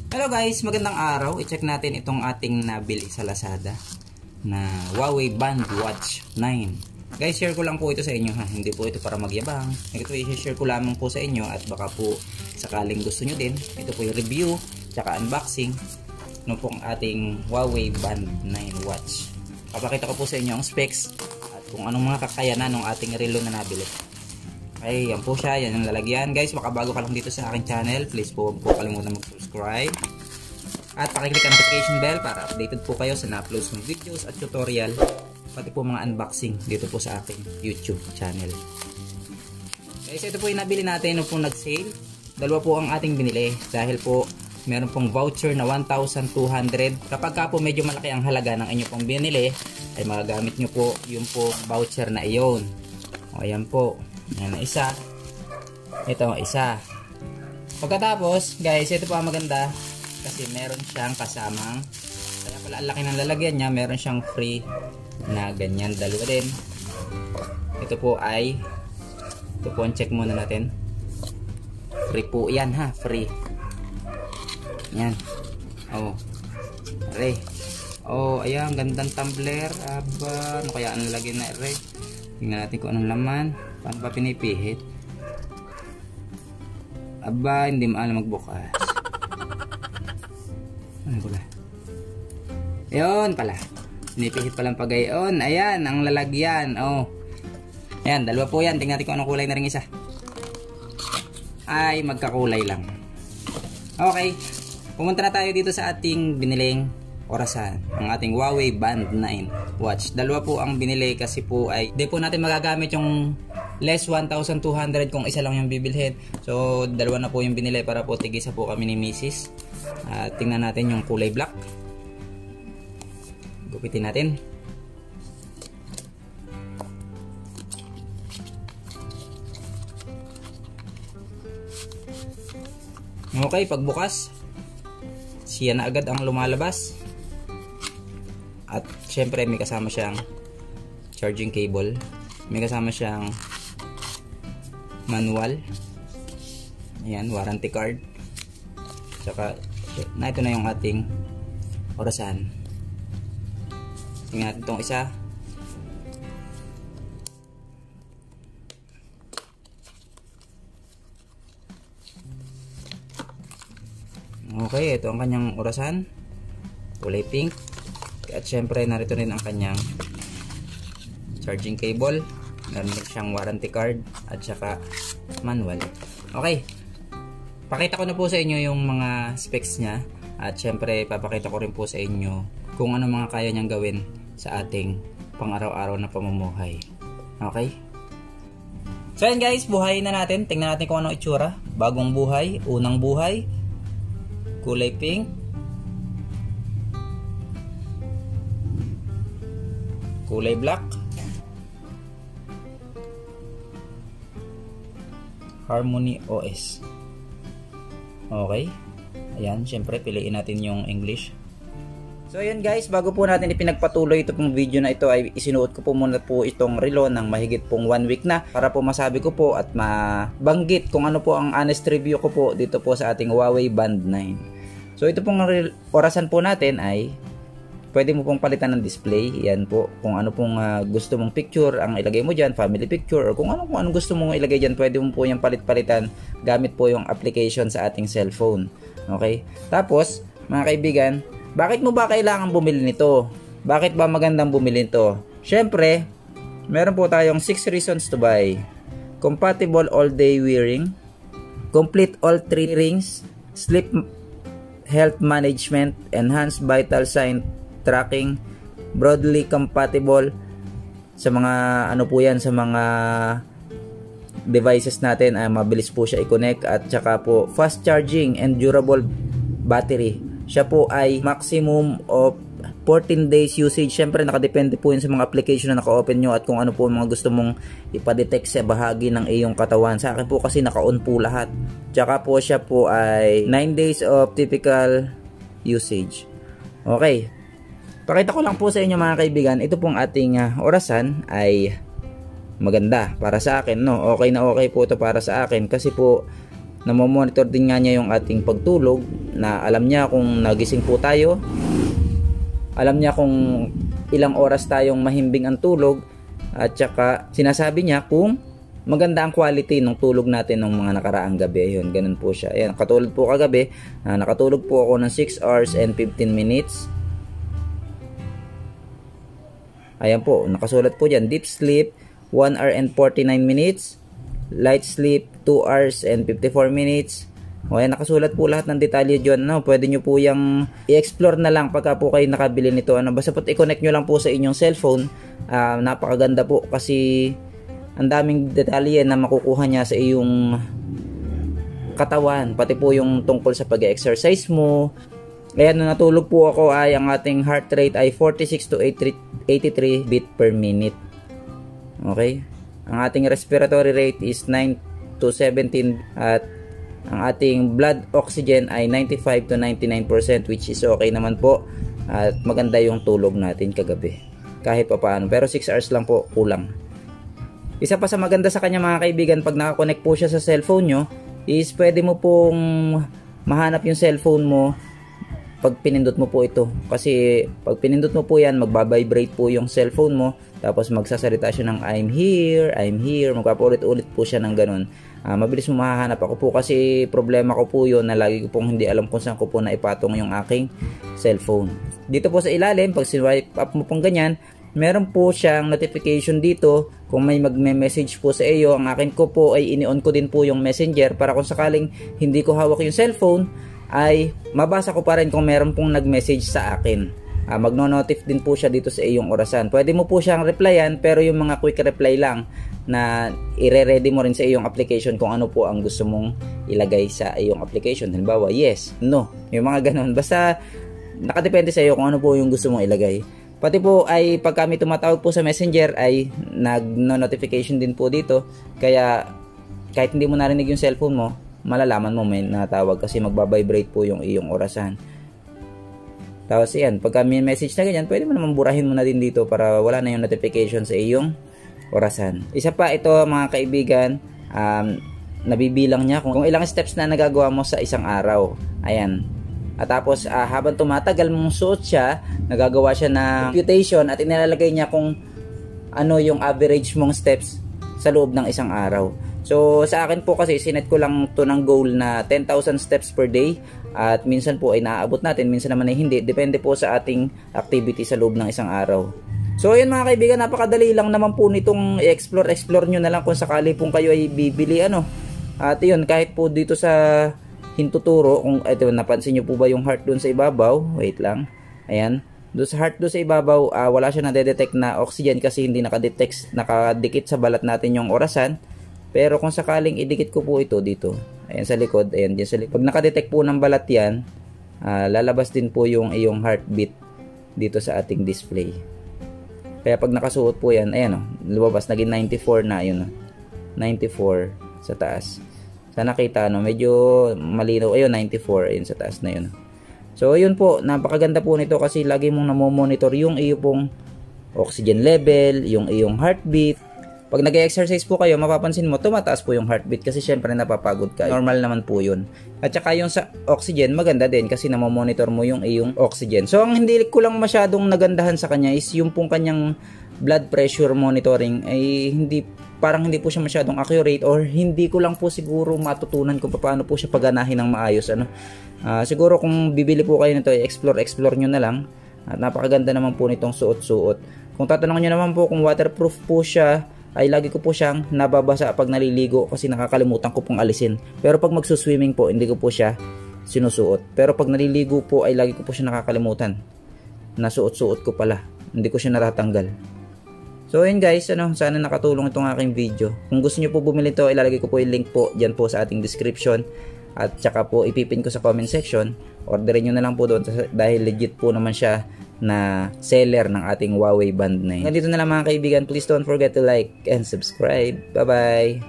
Hello guys, magandang araw. I-check natin itong ating nabili sa Lazada na Huawei Bandwatch 9. Guys, share ko lang po ito sa inyo ha. Hindi po ito para magyabang. Ito i-share ko lamang po sa inyo at baka po sakaling gusto nyo din. Ito po yung review tsaka unboxing ng pong ating Huawei Band 9 watch. Papakita ko po sa inyo ang specs at kung anong mga kakayanan ng ating relo na nabili. Ay, yan po siya. Yan ang lalagyan. Guys, baka bago ka lang dito sa aking channel, please po kalimutan mag-subscribe. At pakiclick ang notification bell para updated po kayo sa na-upload kong videos at tutorial. Pati po mga unboxing dito po sa aking YouTube channel. Guys, ito po yung nabili natin nung po nag-sale. Dalawa po ang ating binili. Dahil po, meron pong voucher na 1,200. Kapag ka po medyo malaki ang halaga ng inyo pong binili, ay magagamit nyo po yung po voucher na iyon. O, ayan po. Yan na isa. Ito isa. Pagkatapos guys, ito pa maganda kasi meron siyang kasamang, kaya pala ang laki ng lalagyan niya, meron siyang free na ganyan, dalawa din. Ito po ay, ito po, check muna natin. Free po yan ha, free. Yan. Oh. Aray. Oh, ayan, gandang tumbler. Aba, ano kaya ang lagyan na aray? Tingnan natin kung anong laman. Paano ba pinipihit? Aba, hindi maalam magbukas. Ano pala? Ayun pala. Pinipihit palang pagayon. Ayan, ang lalagyan. Oh. Ayan, dalawa po yan. Tingnan natin kung anong kulay na rin isa. Ay, magkakulay lang. Okay. Pumunta na tayo dito sa ating biniling orasan, ang ating Huawei Band 9 watch. Dalawa po ang binili kasi po ay di po natin magagamit yung less 1,200 kung isa lang yung bibilhin. So dalawa na po yung binili para po tigisa po kami ni Mrs. Tingnan natin yung kulay black. Gupitin natin. Okay, pagbukas siya na agad ang lumalabas. At syempre may kasama siyang charging cable. May kasama siyang manual. Ayan, warranty card. Saka na ito na yung ating orasan. Tingnan natin itong isa. Okay, ito ang kanyang orasan. Kulay pink. At syempre narito rin ang kanyang charging cable. Meron din siyang warranty card at saka manual. Okay. Pakita ko na po sa inyo yung mga specs niya. At syempre papakita ko rin po sa inyo kung ano mga kaya niyang gawin sa ating pang-araw-araw na pamumuhay. Okay? So yan guys, buhayin na natin. Tingnan natin kung anong itsura. Bagong buhay, unang buhay. Kulay pink. Kulay black. Harmony OS. Okay. Ayan, syempre piliin natin yung English. So ayan guys, bago po natin ipinagpatuloy ito pong video na ito ay isinuot ko po muna po itong relo ng mahigit pong 1 week na para po masabi ko po at mabanggit kung ano po ang honest review ko po dito po sa ating Huawei Band 9. So ito pong orasan po natin ay pwede mo pong palitan ng display. Yan po, kung ano pong gusto mong picture ang ilagay mo dyan, family picture, or kung anong gusto mong ilagay dyan, pwede mo po yung palit-palitan gamit po yung application sa ating cellphone. Okay? Tapos, mga kaibigan, bakit mo ba kailangan bumili nito? Bakit ba magandang bumili nito? Syempre, meron po tayong 6 reasons to buy. Compatible all day wearing, complete all 3 rings, sleep health management, enhanced vital sign tracking, broadly compatible sa mga ano po yan, sa mga devices natin. Mabilis po siya i-connect at saka po fast charging and durable battery. Siya po ay maximum of 14 days usage. Syempre nakadepende po yun sa mga application na naka-open nyo at kung ano po mga gusto mong ipa-detect sa bahagi ng iyong katawan. Sa akin po kasi naka-on po lahat. Tsaka po siya po ay 9 days of typical usage. Okay. Pakita ko lang po sa inyo mga kaibigan, ito pong ating orasan ay maganda para sa akin, no? Okay na okay po ito para sa akin kasi po namomonitor din nga niya yung ating pagtulog, na alam niya kung nagising po tayo, alam niya kung ilang oras tayong mahimbing ang tulog, at saka sinasabi niya kung maganda ang quality ng tulog natin ng mga nakaraang gabi. Ayun, ganun po siya. Ayan, katulad po kagabi, nakatulog po ako ng 6 hours and 15 minutes. Ayan po, nakasulat po dyan, deep sleep 1 hour and 49 minutes, light sleep 2 hours and 54 minutes. O ayan, nakasulat po lahat ng detalye dyan. Pwede nyo po yung i-explore na lang pagka po kayo nakabili nito. Basta po i-connect nyo lang po sa inyong cellphone. Napakaganda po kasi ang daming detalye na makukuha niya sa iyong katawan, pati po yung tungkol sa pag-exercise mo. Ayan, nung natulog po ako ay ang ating heart rate ay 46 to 83 beat per minute. Okay? Ang ating respiratory rate is 9 to 17 at ang ating blood oxygen ay 95 to 99%, which is okay naman po. At maganda yung tulog natin kagabi. Kahit pa paano. Pero 6 hours lang po kulang. Isa pa sa maganda sa kanya mga kaibigan, pag nakakonect po siya sa cellphone nyo, is pwede mo pong mahanap yung cellphone mo pag pinindot mo po ito. Kasi pag pinindot mo po yan, magbabibrate po yung cellphone mo. Tapos magsasalita siya ng I'm here. Magpapaulit-ulit po siya ng ganun. Mabilis mo mahahanap. Ako po kasi problema ko po yun na lagi ko pong hindi alam kung saan ko po naipatong yung aking cellphone. Dito po sa ilalim, pag swipe up mo pong ganyan, meron po siyang notification dito kung may magme-message po sa iyo. Ang akin ko po ay ini-on ko din po yung messenger para kung sakaling hindi ko hawak yung cellphone ay mabasa ko pa rin kung meron pong nag-message sa akin. Magno-notif din po siya dito sa iyong orasan. Pwede mo po siyang replyan, pero yung mga quick reply lang na ire-ready mo rin sa iyong application kung ano po ang gusto mong ilagay sa iyong application. Halimbawa, yes, no, yung mga ganun. Basta nakadepende sa iyo kung ano po yung gusto mong ilagay. Pati po ay pag kami tumatawag po sa messenger ay nag-notification din po dito. Kaya kahit hindi mo narinig yung cellphone mo, malalaman mo may natawag kasi magbabibrate po yung iyong orasan. Tapos yan, pag kami message na ganyan, pwede mo naman burahin mo na din dito para wala na yung notification sa iyong orasan. Isa pa ito mga kaibigan, nabibilang niya kung ilang steps na nagagawa mo sa isang araw. Ayan. At tapos habang tumatagal mong suot siya, nagagawa siya ng computation at inilalagay niya kung ano yung average mong steps sa loob ng isang araw. So sa akin po kasi sinet ko lang to ng goal na 10,000 steps per day at minsan po ay naaabot natin, minsan naman ay hindi. Depende po sa ating activity sa loob ng isang araw. So ayun mga kaibigan, napakadali lang naman po nitong i-explore nyo na lang kung sakali pong kayo ay bibili At yun, kahit po dito sa hintuturo, kung ito napansin nyo po ba yung heart dun sa ibabaw, wait lang, ayan, doon sa heart doon sa ibabaw, wala siya nade-detect na oxygen kasi hindi nakadikit sa balat natin yung orasan. Pero kung sakaling idikit ko po ito dito, ayan sa likod, ayan dyan sa likod, pag nakadetect po ng balat yan, lalabas din po yung iyong heartbeat dito sa ating display. Kaya pag nakasuot po yan, ayan lumabas, naging 94 na, yun 94 sa taas. Sana nakita medyo malinaw. Ayun, 94 ayun sa taas na yun. So ayun po, napakaganda po nito kasi lagi mong namomonitor yung iyong pong oxygen level, yung iyong heartbeat. Pag nag-exercise po kayo, mapapansin mo tumataas po yung heartbeat kasi syempre napapagod ka. Normal naman po yun. At saka yung sa oxygen, maganda din kasi namomonitor mo yung iyong oxygen. So ang hindi ko lang masyadong nagandahan sa kanya is yung pong kanyang blood pressure monitoring ay parang hindi po siya masyadong accurate, or hindi ko lang po siguro matutunan kung paano po siya paganahin ng maayos. Siguro kung bibili po kayo nito, explore nyo na lang. At napakaganda naman po nitong suot-suot. Kung tatanungin nyo naman po kung waterproof po siya, ay lagi ko po siyang nababasa pag naliligo kasi nakakalimutan ko pong alisin. Pero pag magsuswimming po, hindi ko po siya sinusuot. Pero pag naliligo po, ay lagi ko po siya nakakalimutan. Nasuot-suot ko pala. Hindi ko siya natatanggal. So yun guys, sana nakatulong itong aking video. Kung gusto niyo po bumili ito, ilalagay ko po yung link po diyan po sa ating description. At saka po ipipin ko sa comment section. Orderin nyo na lang po doon dahil legit po naman siya na seller ng ating Huawei Band 9. Nandito na lang mga kaibigan. Please don't forget to like and subscribe. Bye bye!